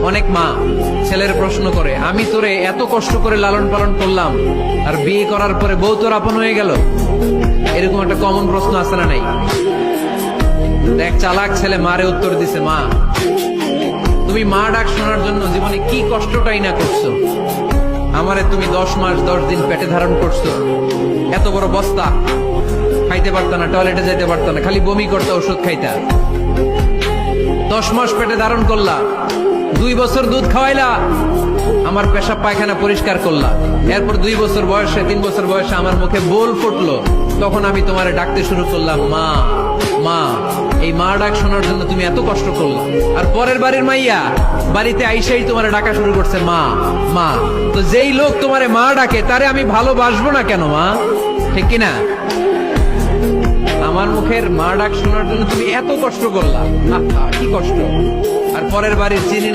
অনেক মা ছেলের প্রশ্ন করে, আমি তোরে এত কষ্ট করে লালন পালন করলাম, আর বিয়ে করার পরে বউ তোর আপন হয়ে গেল? এরকম একটা কমন প্রশ্ন আছে না নাই? এক চালাক ছেলে মারে উত্তর দিছে, মা তুমি মা ডাক শোনার জন্য জীবনে কি কষ্টটাই না করছো। আমারে তুমি 10 মাস 10 দিন পেটে ধারণ করছো, এত বড় বস্তা, খাইতে পারতা না, টয়লেটে যাইতে পারতা না, খালি বমি করতে, ওষুধ খাইতা। 10 মাস পেটে ধারণ করলা, 2 বছর দুধ খাওয়াইলা, আমার পেশাব পায়খানা পরিষ্কার করলা। এরপর 2 বছর বয়সে 3 বছর বয়সে আমার মুখে বোল ফুটলো, তখন আমি তোমারে ডাকতে শুরু করলাম, মা মা। এই মা ডাক শোনার জন্য তুমি এত কষ্ট করলা, আর পরের বাড়ির মাইয়া বাড়িতে আইসাই তোমারে ডাকা শুরু করছে মা মা। তো যেই লোক তোমারে মা ডাকে তারে আমি ভালোবাসবো না কেন মা? ঠিক কিনা? আমার মুখের মা ডাক শোনার জন্য তুমি এত কষ্ট করলা, কি কষ্ট। আর পরের বাড়ির চিনি না